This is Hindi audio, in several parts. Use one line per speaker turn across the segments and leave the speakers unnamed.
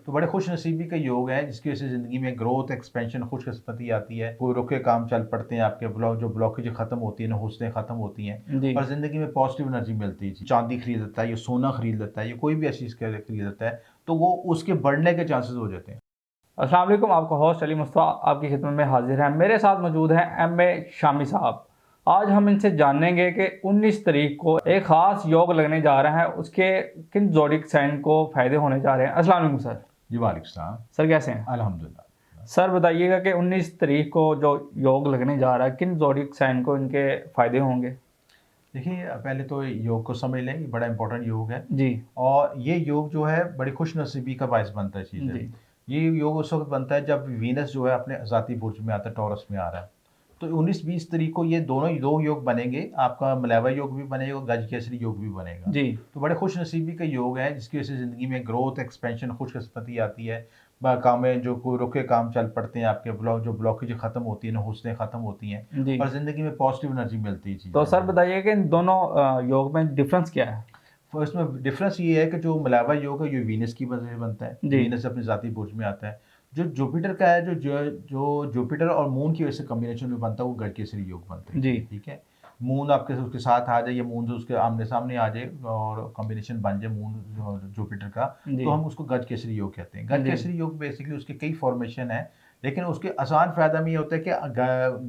तो बड़े खुश नसीबी का योग है जिसकी वजह से ज़िंदगी में ग्रोथ, एक्सपेंशन, खुशकिस्मती आती है। कोई रुके काम चल पड़ते हैं, आपके जो ब्लॉकेज ख़त्म होती है, नहुस्तें ख़त्म होती हैं
जी।
और ज़िंदगी में पॉजिटिव एनर्जी मिलती है। चांदी खरीद लेता है, या सोना खरीद लेता है, या कोई भी ऐसी चीज़ खरीद लेता है, तो वो उसके बढ़ने के चांसेस हो जाते हैं।
अस्सलाम वालेकुम, आपका होस्ट अली मुस्तफ़ा आपकी खिदमत में हाजिर है। मेरे साथ मौजूद हैं एम.ए. शामी साहब। आज हम इनसे जानेंगे कि 19 तारीख को एक ख़ास योग लगने जा रहा है, उसके किन ज़ोडिक साइन को फ़ायदे होने जा रहे हैं। अस्सलाम वालेकुम सर।
जी वालेकुम सलाम।
सर कैसे हैं?
अल्हम्दुलिल्लाह।
सर बताइएगा कि 19 तारीख को जो योग लगने जा रहा है, किन ज़ोडिक साइन को इनके फ़ायदे होंगे?
देखिए, पहले तो योग को समझ लें, ये बड़ा इंपॉर्टेंट योग है
जी।
और ये योग जो है बड़ी खुश नसीबी का बायस बनता है चीज़ है।
जी।
ये योग उस वक्त बनता है जब वीनस जो है अपने ज़ाती बुर्ज में आता है, टॉरस में आ रहा है। तो 19-20 तारीख को ये दोनों दो योग बनेंगे, आपका मलैवा योग भी बनेगा और गज केसरी योग भी बनेगा।
जी।
तो बड़े खुश नसीबी का योग है जिसकी वजह से ज़िंदगी में ग्रोथ, एक्सपेंशन, खुशकिस्मती आती है। काम में जो कोई रुके काम चल पड़ते हैं, आपके जो ब्लॉकेज ख़त्म होती है, नहुस्तें ख़त्म होती हैं
जी।
और ज़िंदगी में पॉजिटिव एनर्जी मिलती है
तो
चीज़ें
सर
में।
बताइए कि इन दोनों योग में डिफ़रेंस क्या है?
तो इसमें डिफरेंस ये है कि जो मलावा योग है ये वीनस की वजह से बनता है।
जी।
वीनस अपने ज़ाती बुर्ज में आता है। जो जुपिटर का है, जो जुपिटर और मून की वजह से कॉम्बिनेशन में बनता है, वो गजकेसरी योग बनता है।
जी।
ठीक है। मून आपके उसके साथ आ जाए या मून जो उसके आमने-सामने आ जाए और कॉम्बिनेशन बन जाए मून और जुपिटर का,
जी।
तो हम उसको गजकेसरी योग कहते हैं।
जी।
गजकेसरी योग बेसिकली उसके कई फॉर्मेशन है, लेकिन उसके आसान फ़ायदा में ये होता है कि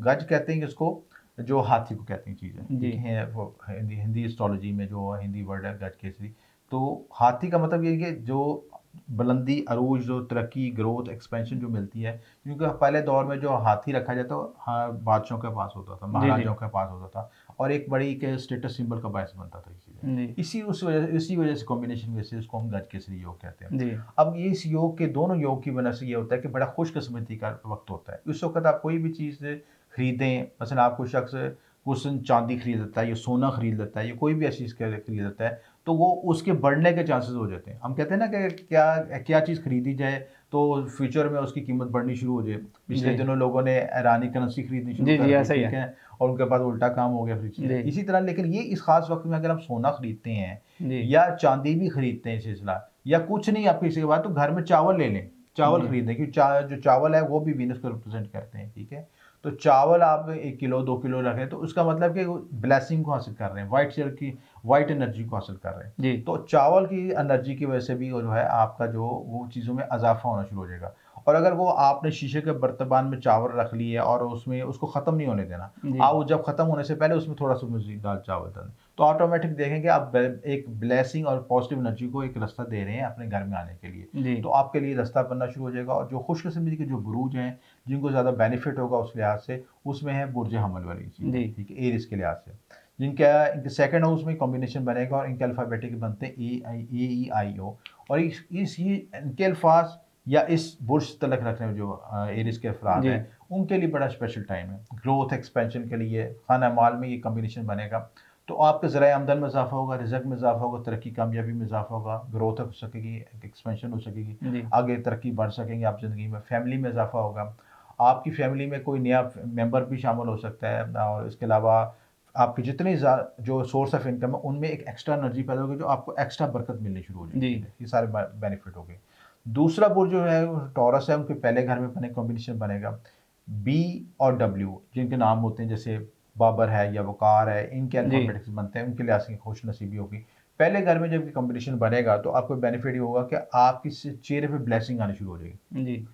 गज कहते हैं इसको, जो हाथी को कहते हैं चीज़ें,
जी।
ठीक है? वो हिंदी हिंदी एस्ट्रोलॉजी में जो हिंदी वर्ड है गजकेसरी। तो हाथी का मतलब ये है कि जो बुलंदी, अरूज, जो तरक्की, ग्रोथ, एक्सपेंशन जो मिलती है, क्योंकि पहले दौर में जो हाथी रखा जाता वो हाँ, बादशाहों के पास होता था,
जी। जी।
महाराजाओं के पास होता था और एक बड़ी एक स्टेटस सिंबल का बायस बनता था ये चीज़ें।
जी।
इसी वजह से कॉम्बिनेशन की वजह से इसको हम गजकेसरी योग कहते हैं।
जी।
अब ये इस योग के दोनों योग की वजह से ये होता है कि बड़ा खुशकिस्मती का वक़्त होता है। इस वक़्त आप कोई भी चीज़ खरीदें, मसलन आप कोई शख्स उस दिन चांदी खरीद लेता है या सोना खरीद लेता है या कोई भी ऐसी चीज़ खरीद लेता है, तो वो उसके बढ़ने के चांसेस हो जाते हैं। हम कहते हैं ना कि क्या क्या चीज़ खरीदी जाए तो फ्यूचर में उसकी कीमत बढ़नी शुरू हो जाए। पिछले
जी।
दिनों लोगों ने ईरानी करेंसी खरीदनी शुरू
जी।
कर
जी,
दी,
ऐसा ही
ठीक
है।
है? और उनके पास उल्टा काम हो गया फिर चीज़ें।
जी।
इसी तरह लेकिन ये इस ख़ास वक़्त में अगर हम सोना खरीदते हैं
जी।
या चांदी भी खरीदते हैं सिलसिला, या कुछ नहीं आप किसी के बाद, तो घर में चावल ले लें, चावल
जी।
खरीदें, क्योंकि जो चावल है वो भी वीनस को रिप्रेज़ेंट करते हैं, ठीक है? तो चावल आप 1 किलो 2 किलो रखें तो उसका मतलब कि वो ब्लेसिंग को हासिल कर रहे हैं, व्हाइट एनर्जी को हासिल कर रहे हैं।
जी।
तो चावल की एनर्जी की वजह से भी वो जो है आपका जो वो चीज़ों में इज़ाफ़ा होना शुरू हो जाएगा। और अगर वो आपने शीशे के बर्तमान में चावल रख लिए और उसमें उसको ख़त्म नहीं होने देना,
जी।
आप वो जब ख़त्म होने से पहले उसमें थोड़ा-सा मज़ीद दाल चावल डाल दें, तो ऑटोमेटिक देखेंगे आप एक ब्लेसिंग और पॉजिटिव एनर्जी को एक रास्ता दे रहे हैं अपने घर में आने के लिए।
जी।
तो आपके लिए रास्ता बनना शुरू हो जाएगा और जो खुशकिस्मती के जो बुरूज हैं, जिनको ज़्यादा बेनिफिट होगा उस लिहाज से, उसमें है बुर्ज हमल वाली चीज़ें,
जी।
ठीक है? एरीज़ के लिहाज से। जिनका इनके सेकंड हाउस में कॉम्बिनेशन बनेगा और इनके अल्फ़ाबेटिक बनते हैं AEIO और इनके अल्फ़ाज़ या इस बुर्ज तलक रखने में जो एरीज़ के अफ़राद
जी।
हैं, उनके लिए बड़ा स्पेशल टाइम है। ग्रोथ, एक्सपेंशन के लिए खाना माल में ये कॉम्बिनेशन बनेगा, तो आपके ज़राए आमदन में इज़ाफ़ा होगा, रिज़्क में इज़ाफ़ा होगा, तरक्की कामयाबी में इज़ाफ़ा होगा, ग्रोथ हो सकेगी, एक्सपेंशन हो सकेगी,
जी।
आगे तरक्की बढ़ सकेंगे आप ज़िंदगी में, फैमिली में इज़ाफ़ा होगा। आपकी फैमिली में कोई नया मेंबर भी शामिल हो सकता है और इसके अलावा आपके जितने जो सोर्स ऑफ इनकम है, उनमें एक एक्स्ट्रा एनर्जी पैदा होगी, जो आपको एक्स्ट्रा बरकत मिलनी शुरू हो
जी।
जाएगी। ये सारे बेनिफिट हो गए। दूसरा बुर्ज जो है वो टॉरस है, उनके पहले घर में बने कॉम्बिनेशन बनेगा। बी और डब्ल्यू जिनके नाम होते हैं, जैसे बाबर है या वकार है, इनके
जी।
अल्फ़ाबेटिक्स बनते हैं, उनके लिहाज से खुश नसीबी होगी। पहले घर में जब ये कॉम्बिनेशन बनेगा तो आपको बेनिफिट ये होगा कि आपकी चेहरे पे ब्लेसिंग आनी शुरू हो जाएगी।
जी।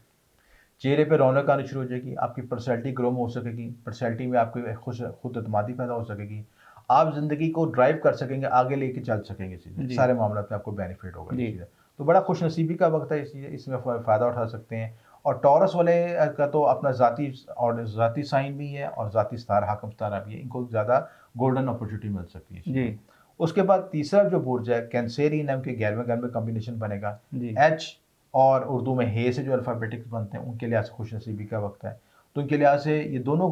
चेहरे पे रौनक आनी शुरू हो जाएगी, आपकी पर्सनैलिटी ग्रो हो सकेगी, पर्सनैलिटी में आपकी खुद एतमादी पैदा हो सकेगी। आप ज़िंदगी को ड्राइव कर सकेंगे, आगे लेके चल सकेंगे चीज़ें,
जी।
सारे मामलात में आपको बेनिफिट होगा ये
जी।
चीज़ें। तो बड़ा खुशनसीबी का वक़्त है, इसमें फ़ायदा उठा सकते हैं। और टॉरस वाले का तो अपना ज़ाती साइन भी है और ज़ाती सितारा, हाकम सितारा भी है, इनको ज़्यादा गोल्डन अपॉर्चुनिटी मिल सकती है
जी।
चीज़ें। उसके बाद तीसरा जो बुर्ज है कैंसेरियन है, उनके 11वें घर में कॉम्बिनेशन बनेगा।
जी।
एच और उर्दू में हे से जो अल्फ़ाबेटिक्स बनते हैं, उनके लिहाज से खुशनसीबी का वक़्त है। तो उनके लिहाज से ये दोनों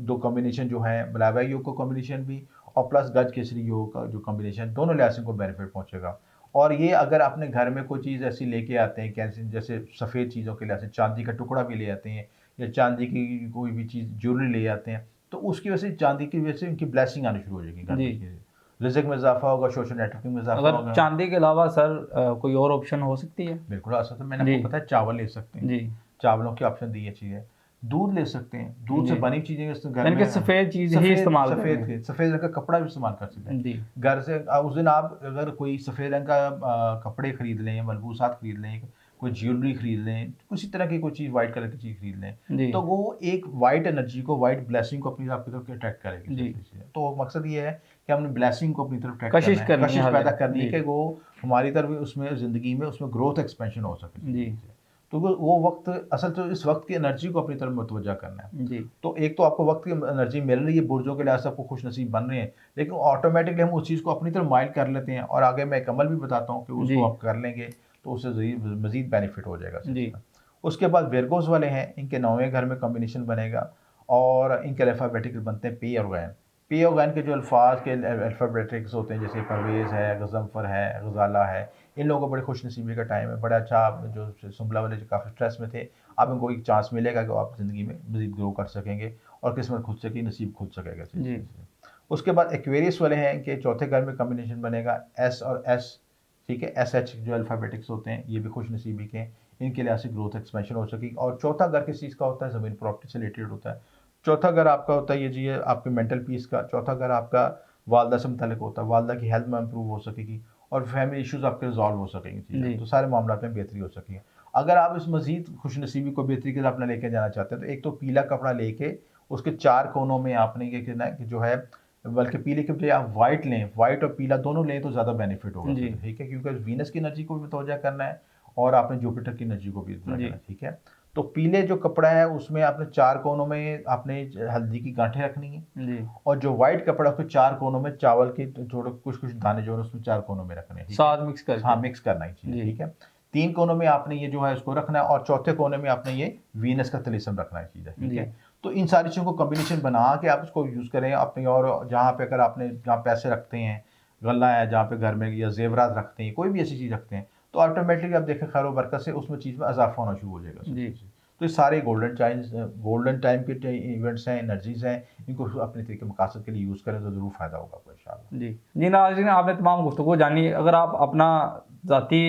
दो कॉम्बिनेशन जो हैं, मलावा योग का कॉम्बिनेशन भी और प्लस गज केसरी योग का जो कॉम्बिनेशन, दोनों लिहाज से इनको बेनिफिट पहुँचेगा। और ये अगर अपने घर में कोई चीज़ ऐसी लेके आते हैं, कैसे जैसे सफ़ेद चीज़ों के लिहाज से चांदी का टुकड़ा भी ले आते हैं या चांदी की कोई भी चीज़ ज्वेलरी ले आते हैं, तो उसकी वजह से चांदी की वजह से उनकी ब्लेसिंग आनी शुरू हो जाएगी घर
जी।
में, रिज़्क में इजाफा होगा, सोशल नेटवर्किंग में इजाफा
अगर
होगा।
चांदी के अलावा सर कोई और ऑप्शन हो सकती है?
बिल्कुल आ सकता है, मैंने
जी।
आपको बताया चावल ले सकते हैं,
जी
चावलों की ऑप्शन दी अच्छी है। दूध ले सकते हैं, दूध से
जी।
बनी चीज़ें इस घर
यानी कि
में
सफ़ेद चीज़ ही इस्तेमाल करें।
सफ़ेद रंग का कपड़ा भी इस्तेमाल कर सकते हैं।
जी
घर से उस दिन आप अगर कोई सफ़ेद रंग का कपड़े खरीद लें, मलबूसात खरीद लें, कोई ज्वेलरी खरीद लें, किसी तरह की कोई चीज़ वाइट कलर की चीज़ खरीद लें,
जी
तो वो एक वाइट एनर्जी को, वाइट ब्लेसिंग को अपनी आपकी तरफ अट्रैक्ट करेगी।
जी।
तो मकसद ये है कि हमने ब्लेसिंग को अपनी तरफ अट्रैक्ट
कशिश
करना है,
करनी है
कशिश
हर
पैदा
जगह।
करनी है
जी
कि वो हमारी तरफ उसमें ज़िंदगी में उसमें ग्रोथ एक्सपेंशन हो सके।
जी
तो वो वक्त असल तो इस वक्त की एनर्जी को अपनी तरफ मुतवज्जा करना है।
जी
तो एक तो आपको वक्त की एनर्जी मिल रही है, बुर्जों के लिहाज से आपको खुश नसीब बन रहे हैं, लेकिन ऑटोमेटिकली हम उस चीज़ को अपनी तरफ माइल कर लेते हैं और आगे मैं एक अमल भी बताता हूँ कि
जी
उसको आप कर लेंगे तो उससे मज़ीद बेनिफिट हो जाएगा
जी
सिस्टम। उसके बाद वेरगोस वाले हैं, इनके 9वें घर में कॉम्बिनेशन बनेगा और इनके अल्फ़ाबेटिकल बनते हैं पे और गैन। पे और गैन के जो अल्फाज के अल्फ़ाबेटिक्स होते हैं, जैसे परवेज़ है, गज़नफ़र है, गज़ाला है, इन लोगों को बड़ी खुशनसीबी का टाइम है। बड़ा अच्छा, आप जो सुंबला वाले जो काफ़ी स्ट्रेस में थे, अब इनको एक चांस मिलेगा कि आप ज़िंदगी में मज़ीद ग्रो कर सकेंगे और किस्मत खुल सकेगी, नसीब खुल सकेगा।
जी
उसके बाद एक्वेरियस वाले हैं कि चौथे घर में कॉम्बिनेशन बनेगा एस और एस, ठीक है, एस एच जो अल्फ़ाबेटिक्स होते हैं ये भी खुश नसीबी के, इनके लिहाज से ग्रोथ एक्सपेंशन हो सकेगी। और चौथा घर किस चीज़ का होता है? ज़मीन प्रॉपर्टी से रिलेटेड होता है। चौथा घर आपका होता है ये जी, आपके मेंटल पीस का। चौथा घर आपका वालदा से मुतल्लिक होता है, वालदा की हेल्थ में इंप्रूव हो सकेगी और फैमिली इश्यूज़ आपके रिजॉल्व हो सकेंगे चीज़ें,
जी
तो सारे मामला में बेहतरी हो सकेगी। अगर आप इस मज़ीद खुश नसीबी को बेहतरी की तरफ अपना लेके जाना चाहते हैं तो एक तो पीला कपड़ा लेके उसके 4 कोनों में आपने ये करना है कि जो है, बल्कि पीले के बजाय आप वाइट लें, वाइट और पीला दोनों लें तो ज़्यादा बेनिफिट होगा,
जी
ठीक है, क्योंकि वीनस की एनर्जी को भी मुतवज्जा करना है और आपने जुपिटर की एनर्जी को भी इतना
जी
करना है, ठीक है। तो पीले जो कपड़ा है उसमें आपने 4 कोनों में आपने हल्दी की गांठें रखनी है
जी
और जो वाइट कपड़ा उसके 4 कोनों में चावल के थोड़े कुछ दाने जो है उसमें 4 कोनों में रखने हैं, ठीक है?
साथ मिक्स करके।
हाँ, मिक्स करना ही चाहिए,
जी
ठीक है। 3 कोनों में आपने ये जो है उसको रखना है और चौथे कोने में आपने ये वीनस का तिलिस्म रखना है चीज़, ठीक
जी
है। तो इन सारी चीज़ों को कॉम्बिनेशन बना के आप इसको यूज़ करें अपनी, और जहाँ पे अगर आपने जहाँ पैसे रखते हैं, गल्ला है जहाँ पे घर में, या ज़ेवरात रखते हैं, कोई भी ऐसी चीज़ रखते हैं, तो ऑटोमेटिकली आप देखें खैर व बरकत से उसमें चीज़ में इजाफा होना शुरू हो जाएगा।
जी
तो ये सारे गोल्डन टाइम के इवेंट्स हैं, एनर्जीज़ हैं, इनको अपने तरीके मकासद के लिए यूज़ करें तो ज़रूर फ़ायदा होगा आपको इंशाअल्लाह।
जी नाज़रीन, आपने तमाम गुफ्तगू जानी। अगर आप अपना ज़ाती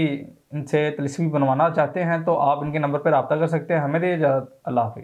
इनसे तिलिस्मी बनवाना चाहते हैं तो आप इनके नंबर पर रब्ता कर सकते हैं। हमें दे इजाज़त, अल्लाह हाफ़िज़।